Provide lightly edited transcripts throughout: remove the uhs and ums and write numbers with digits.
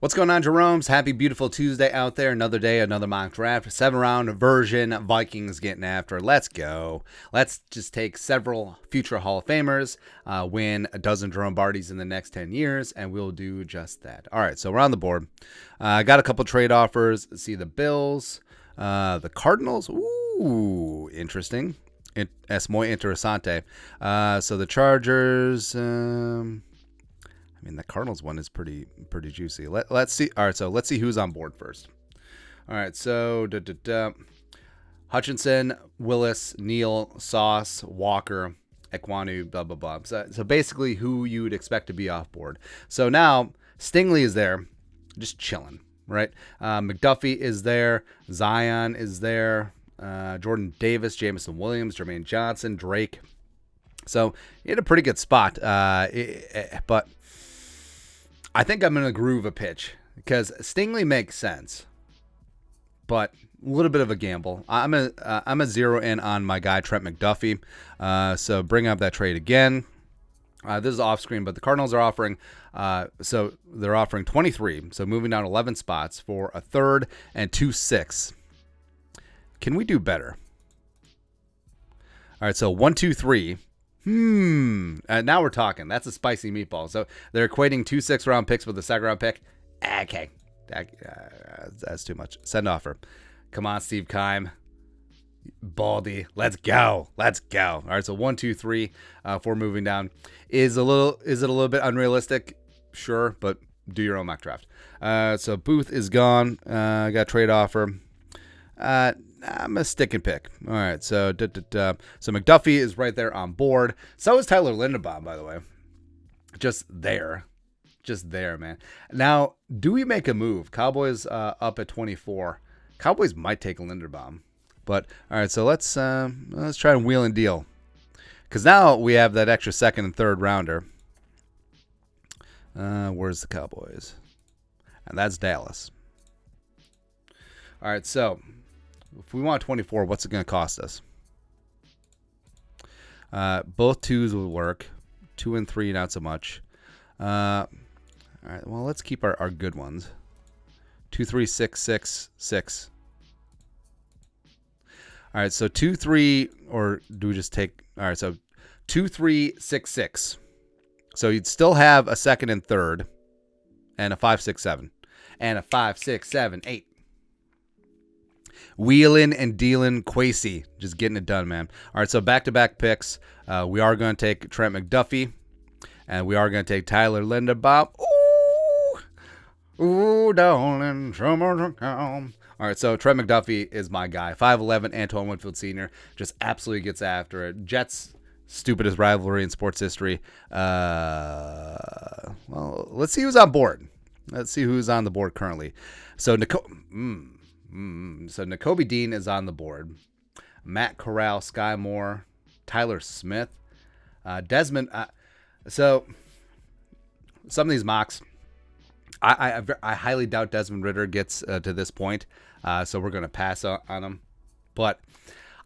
What's going on, Jerome's? Happy, beautiful Tuesday out there. Another day, another mock draft. 7-round version. Vikings getting after. Let's go. Let's just take several future Hall of Famers, win a dozen Jerome Bardys in the next 10 years, and we'll do just that. All right, so we're on the board. I got a couple trade offers. See the Bills, the Cardinals. Ooh, interesting. Es muy interesante. So the Chargers. The Cardinals one is pretty juicy. Let's see. All right, so let's see who's on board first. All right, so Hutchinson, Willis, Neal, Sauce, Walker, Ekwonu, blah, blah, blah. So basically who you would expect to be off board. So now Stingley is there, just chilling, right? McDuffie is there. Zion is there. Jordan Davis, Jameson Williams, Jermaine Johnson, Drake. So he had a pretty good spot, but I think I'm going to groove a pitch because Stingley makes sense, but a little bit of a gamble. I'm a zero in on my guy Trent McDuffie. So bring up that trade again. This is off screen, but the Cardinals are offering. So they're offering 23. So moving down 11 spots for a third and 2 6. Can we do better? All right. So 1, 2, 3. Now we're talking. That's a spicy meatball. So they're equating 2 6-round picks with a 2nd-round pick. Okay. That's too much. Send offer. Come on, Steve Keim. Baldy. Let's go. All right, so 1, 2, 3 for moving down. Is it a little bit unrealistic? Sure, but do your own mock draft. So Booth is gone. Got trade offer. I'm a stick and pick. All right, so so McDuffie is right there on board. So is Tyler Linderbaum, by the way. Just there, man. Now, do we make a move? Cowboys up at 24. Cowboys might take Linderbaum, but all right. So let's try and wheel and deal, because now we have that extra 2nd and 3rd rounder. Where's the Cowboys? And that's Dallas. All right, so if we want 24, what's it going to cost us? Both 2s will work. 2 and 3, not so much. All right, well, let's keep our good ones. 2, 3, 6, 6, 6. All right, so 2, 3, or do we just take? All right, so 2, 3, 6, 6. So you'd still have a 2nd and 3rd, and a 5, 6, 7, and a 5, 6, 7, 8. Wheeling and dealing, Quasey, just getting it done, man. All right, so back-to-back picks. We are going to take Trent McDuffie, and we are going to take Tyler Linderbaum. Ooh, darling, all right, so Trent McDuffie is my guy. 5'11", Antoine Winfield Sr. just absolutely gets after it. Jets, stupidest rivalry in sports history. Well, let's see who's on board. Let's see who's on the board currently. So So Nakobe Dean is on the board. Matt Corral, Sky Moore, Tyler Smith, Desmond. So some of these mocks, I highly doubt Desmond Ridder gets to this point. So we're going to pass on him. But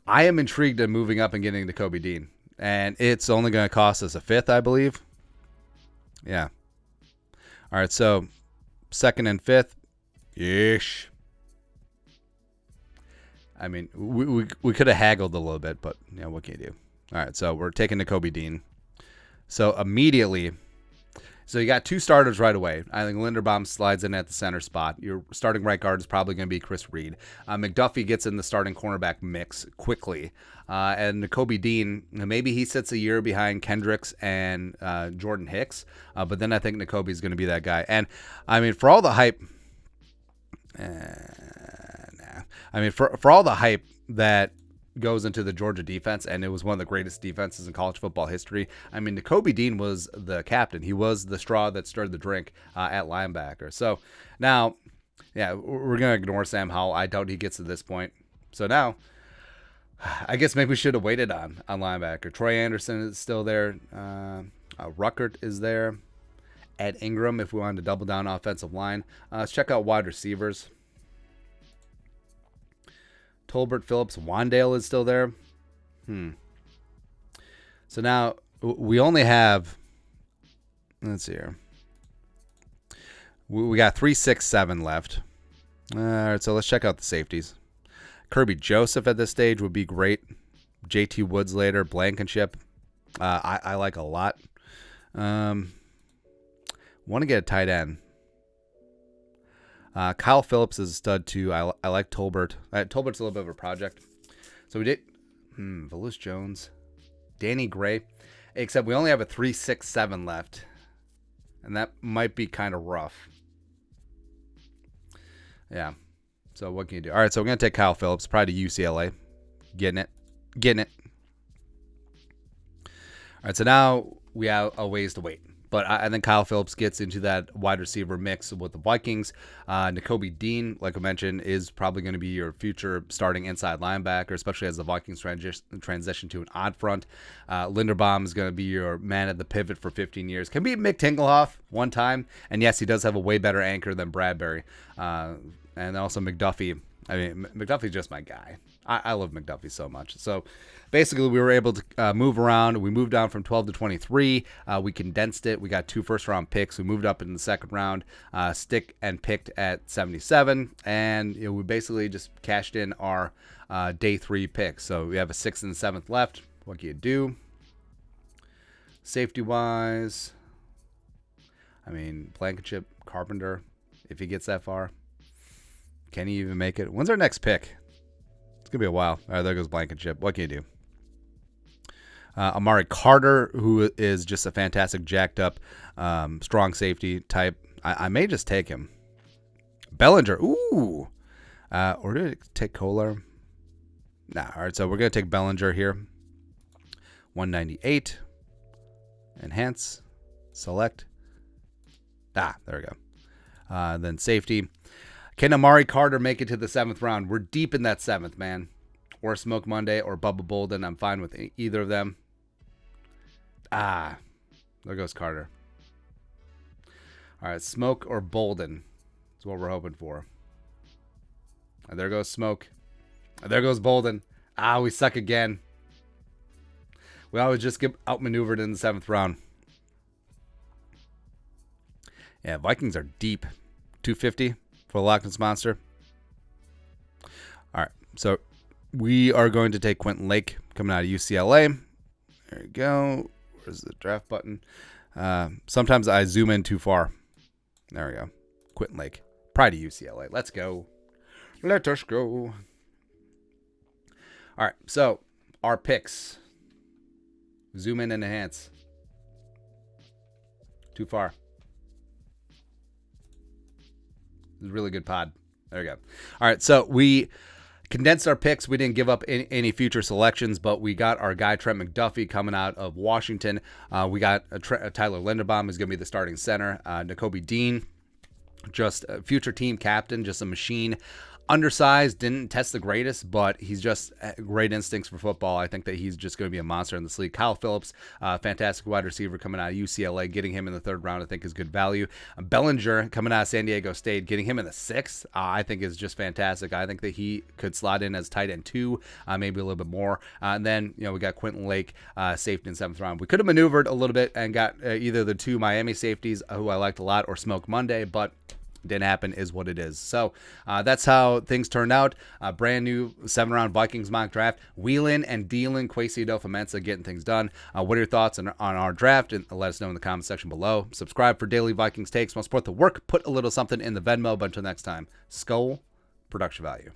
I am intrigued in moving up and getting Nakobe Dean. And it's only going to cost us a 5th, I believe. Yeah. All right, so 2nd and 5th. Yeesh. I mean, we could have haggled a little bit, but what can you do? All right, so we're taking Nakobe Dean. So immediately, so you got 2 starters right away. I think Linderbaum slides in at the center spot. Your starting right guard is probably going to be Chris Reed. McDuffie gets in the starting cornerback mix quickly. And Nakobe Dean, maybe he sits a year behind Kendricks and Jordan Hicks. But then I think Nakobe is going to be that guy. And, I mean, for all the hype... for all the hype that goes into the Georgia defense, and it was one of the greatest defenses in college football history. I mean, Nakobe Dean was the captain. He was the straw that stirred the drink at linebacker. So now, yeah, we're going to ignore Sam Howell. I doubt he gets to this point. So now, I guess maybe we should have waited on linebacker. Troy Anderson is still there. Ruckert is there. Ed Ingram, if we wanted to double down offensive line. Let's check out wide receivers. Tolbert, Phillips, Wandale is still there. So now we only have, let's see here. We got 3, 6, 7 left. All right, so let's check out the safeties. Kirby Joseph at this stage would be great. JT Woods later. Blankenship. I like a lot. Want to get a tight end. Kyle Phillips is a stud too. I like Tolbert. Tolbert's a little bit of a project. So we did Velus Jones, Danny Gray, except we only have a 3, 6, 7 left, and that might be kind of rough. Yeah. So what can you do? All right, so we're gonna take Kyle Phillips, probably to UCLA, getting it. All right, so now we have a ways to wait. But I think Kyle Phillips gets into that wide receiver mix with the Vikings. Nakobe Dean, like I mentioned, is probably going to be your future starting inside linebacker, especially as the Vikings transition to an odd front. Linderbaum is going to be your man at the pivot for 15 years. Can be Mick Tingelhoff one time. And yes, he does have a way better anchor than Bradbury. And also McDuffie. I mean, McDuffie's just my guy. I love McDuffie so much. So basically, we were able to move around. We moved down from 12 to 23. We condensed it. We got 2 first-round picks. We moved up in the second round, stick and picked at 77. And we basically just cashed in our day 3 picks. So we have a 6th and 7th left. What can you do? Safety-wise, I mean, Blankenship, Carpenter, if he gets that far. Can he even make it? When's our next pick? It's going to be a while. All right, there goes Blankenship. What can you do? Amari Carter, who is just a fantastic jacked up, strong safety type. I may just take him. Bellinger. Ooh. Or did it take Kohler? Nah. All right, so we're going to take Bellinger here. 198. Enhance. Select. There we go. Then safety. Can Amari Carter make it to the 7th round? We're deep in that 7th, man. Or Smoke Monday or Bubba Bolden. I'm fine with either of them. There goes Carter. All right, Smoke or Bolden is what we're hoping for. And there goes Smoke. And there goes Bolden. We suck again. We always just get outmaneuvered in the 7th round. Yeah, Vikings are deep. 250. For the Loch Ness Monster. All right, so we are going to take Quentin Lake coming out of UCLA. There you go. Where's the draft button? Sometimes I zoom in too far. There we go. Quentin Lake. Pride of UCLA. Let's go. Let us go. All right, so our picks. Zoom in and enhance. Too far. Really good pod. There we go. All right, so we condensed our picks. We didn't give up any future selections, but we got our guy Trent McDuffie coming out of Washington. We got Tyler Linderbaum, who's going to be the starting center. Nakobe Dean, just a future team captain, just a machine. Undersized, didn't test the greatest, but he's just great instincts for football. I think that he's just going to be a monster in this league. Kyle Phillips, fantastic wide receiver coming out of UCLA. Getting him in the 3rd round, I think, is good value. Bellinger coming out of San Diego State. Getting him in the 6th, I think, is just fantastic. I think that he could slot in as tight end 2, maybe a little bit more. And then, we got Quentin Lake, safety in 7th round. We could have maneuvered a little bit and got either the 2 Miami safeties, who I liked a lot, or Smoke Monday, but didn't happen, is what it is. So that's how things turned out. Brand new 7-round Vikings mock draft. Wheeling and dealing. Kwesi adofo-mensah getting things done. What are your thoughts on our draft? And let us know in the comment section below. Subscribe for daily Vikings takes. Want to support the work? Put a little something in the Venmo. But until next time, Skull Production Value.